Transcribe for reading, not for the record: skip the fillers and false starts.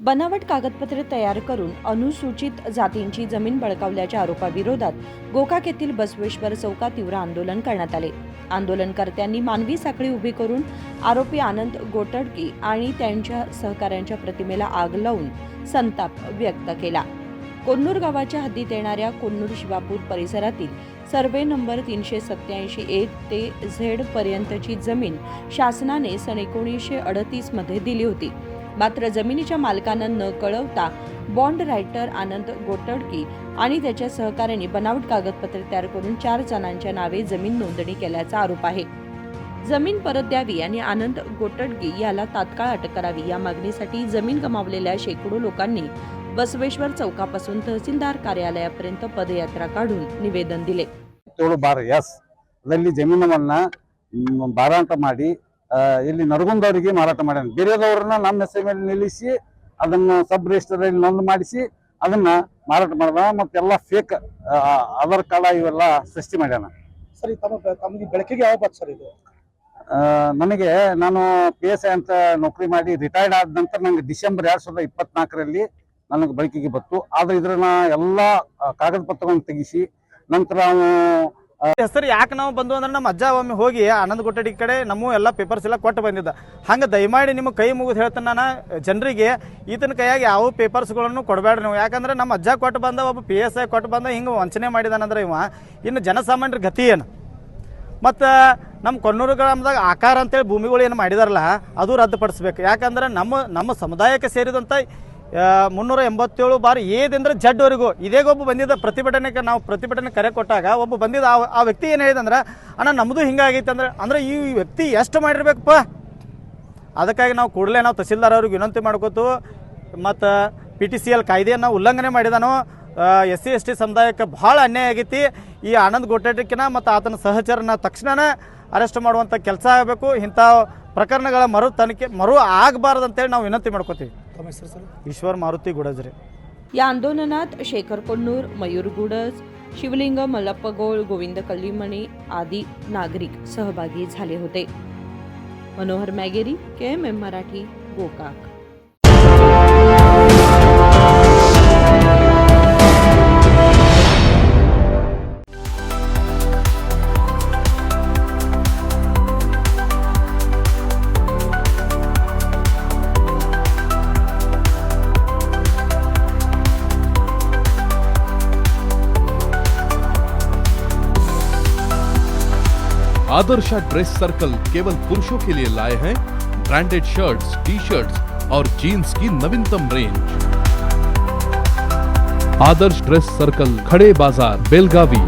बनावट कागदपत्रे तयार करून अनुसूचित जातींची जमीन बळकावल्याच्या आरोपाविरोधात गोकाक येथील बसवेश्वर चौकात तीव्र आंदोलन करण्यात आले। आंदोलनकर्त्यांनी मानवी साखळी उभी करून आरोपी आनंद गोटडकी आणि त्यांच्या सहकाऱ्यांच्या प्रतिमेला आग लावून संताप व्यक्त केला। कोन्नूर गावाच्या हद्दीत येणाऱ्या कोन्नूर शिवापूर परिसरातील सर्वे नंबर 387 ते झेड पर्यंतची जमीन शासनाने सन 1938 मध्ये दिली होती। मात्र जमिनीच्या मालकांना न कळवता बॉन्ड रायटर आनंद गोटडकी आणि त्याच्या सहकाऱ्यांनी बनावट कागदपत्रे तयार करून 4 जणांच्या नावे जमीन नोंदणी केल्याचा आरोप आहे। जमीन परत द्यावी आणि आनंद गोटडकी याला तात्काळ अटक करावी या मागणीसाठी जमीन गमावलेल्या शेकडो लोकांनी बसवेश्वर चौकापासून तहसीलदार कार्यालयापर्यंत पदयात्रा काढून निवेदन दिले। 7 ಎಸ್ ಅಲ್ಲಿ ಜಮೀನನ್ನ ಮಾರಾಟ ಮಾಡಿ ಇಲ್ಲಿ ನರಗುಂದವರಿಗೆ ಮಾರಾಟ ಮಾಡ್ಯಾನ। ಬೇರೆದವರನ್ನ ನಮ್ಮ ಹೆಸರ ಮೇಲೆ ನಿಲ್ಲಿಸಿ ಅದನ್ನ ಸಬ್ ರಿಜಿಸ್ಟರ್ ಅಲ್ಲಿ ನೋಂದಣಿ ಮಾಡಿಸಿ ಅದನ್ನ ಮಾರಾಟ ಮಾಡ್ದ ಮತ್ತೆಲ್ಲ ಫೇಕ್ ಆಧಾರ್ ಕಾರ್ಡ್ ಇವೆಲ್ಲ ಸೃಷ್ಟಿ ಮಾಡ್ಯಾನ। ಸರ್ ತಮಗೆ ಬೆಳಕಿಗೆ ಯಾವ ಬಂತು ಸರ್ ಇದು? ನನಗೆ ನಾನು PSI ಅಂತ ನೌಕರಿ ಮಾಡಿ ರಿಟೈರ್ಡ್ ಆದ ನಂತರ ನನಗೆ ಡಿಸೆಂಬರ್ 2024ರಲ್ಲಿ ನನಗೆ ಬೆಳಕಿಗೆ ಬಂತು। ಆದ್ರೆ ಇದ್ರನ್ನ ಎಲ್ಲ ಕಾಗದ ಪತ್ರಗಳನ್ನು ತೆಗಿಸಿ ನಂತರ ಹೆಸರು ಯಾಕೆ ನಾವು ಬಂದು ಅಂದ್ರೆ ನಮ್ಮ ಅಜ್ಜ ಒಮ್ಮೆ ಹೋಗಿ ಆನಂದ್ ಗೊಟ್ಟಡಿ ಕಡೆ ನಮ್ಮ ಎಲ್ಲ ಪೇಪರ್ಸ್ ಎಲ್ಲ ಕೊಟ್ಟು ಬಂದಿದ್ದ। ಹಂಗೆ ದಯಮಾಡಿ ನಿಮ್ಮ ಕೈ ಮುಗಿದು ಹೇಳ್ತಾನೆ ನಾನು ಜನರಿಗೆ ಈತನ ಕೈಯಾಗಿ ಯಾವ ಪೇಪರ್ಸ್ಗಳನ್ನು ಕೊಡಬೇಡ್ರಿ ನೀವು। ಯಾಕಂದ್ರೆ ನಮ್ಮ ಅಜ್ಜ ಕೊಟ್ಟು ಬಂದ ಒಬ್ಬ PSI ಕೊಟ್ಟು ಬಂದ ಹಿಂಗೆ ವಂಚನೆ ಮಾಡಿದಾನಂದ್ರೆ ಇವ ಇನ್ನು ಜನಸಾಮಾನ್ಯರ ಗತಿ ಏನು? ಮತ್ತು ನಮ್ಮ ಕೊನ್ನೂರು ಗ್ರಾಮದಾಗ ಆಕಾರ ಅಂತೇಳಿ ಭೂಮಿಗಳು ಏನು ಮಾಡಿದಾರಲ್ಲ ಅದು ರದ್ದುಪಡಿಸ್ಬೇಕು। ಯಾಕಂದ್ರೆ ನಮ್ಮ ಸಮುದಾಯಕ್ಕೆ ಸೇರಿದಂಥ 387 ಬಾರಿ ಏದಿಂದ ಜಡ್ವರೆಗೂ ಇದೇಗೊಬ್ಬ ಬಂದಿದ್ದ ಪ್ರತಿಭಟನೆಗೆ ನಾವು ಪ್ರತಿಭಟನೆ ಕರೆ ಕೊಟ್ಟಾಗ ಒಬ್ಬ ಬಂದಿದ್ದ ಆ ವ್ಯಕ್ತಿ ಏನು ಹೇಳಿದಂದ್ರೆ ಅಣ್ಣ ನಮ್ಮದು ಹಿಂಗಾಗೈತೆ ಅಂದ್ರೆ ಈ ವ್ಯಕ್ತಿ ಎಷ್ಟು ಮಾಡಿರ್ಬೇಕಪ್ಪ। ಅದಕ್ಕಾಗಿ ನಾವು ಕೂಡಲೇ ನಾವು ತಹಸೀಲ್ದಾರ್ ಅವ್ರಿಗೆ ವಿನಂತಿ ಮಾಡ್ಕೋತು ಮತ್ತು PTCL ಕಾಯ್ದೆಯನ್ನು ಉಲ್ಲಂಘನೆ ಮಾಡಿದಾನೋ SC ST ಸಮುದಾಯಕ್ಕೆ ಭಾಳ ಅನ್ಯಾಯ ಆಗೈತಿ। ಈ ಆನಂದ್ ಗೊಟ್ಟಡಿಕಿನ ಮತ್ತು ಆತನ ಸಹಚರನ ತಕ್ಷಣನೇ ಅರೆಸ್ಟ್ ಮಾಡುವಂಥ ಕೆಲಸ ಆಗಬೇಕು। ಇಂಥ ಪ್ರಕರಣಗಳ ತನಿಖೆ ಆಗಬಾರ್ದಂತೇಳಿ ನಾವು ವಿನಂತಿ ಮಾಡ್ಕೋತೀವಿ। ईश्वर मारुती गुडजरे। या आंदोलनात शेखर कोन्नूर, मयूर गुडज, शिवलिंग मल्लप्प गोळ, गोविंद कल्लीमणी आदी नागरिक सहभागी झाले होते। Manohar Mageri, KMM Marathi, Gokak. Adarsha dress circle केवल पुरुषों के लिए लाए हैं ब्रांडेड शर्ट्स, टी-शर्ट्स और जीन्स की नवीनतम रेंज। आदर्श ड्रेस सर्कल, खड़े बाजार, बेलगावी।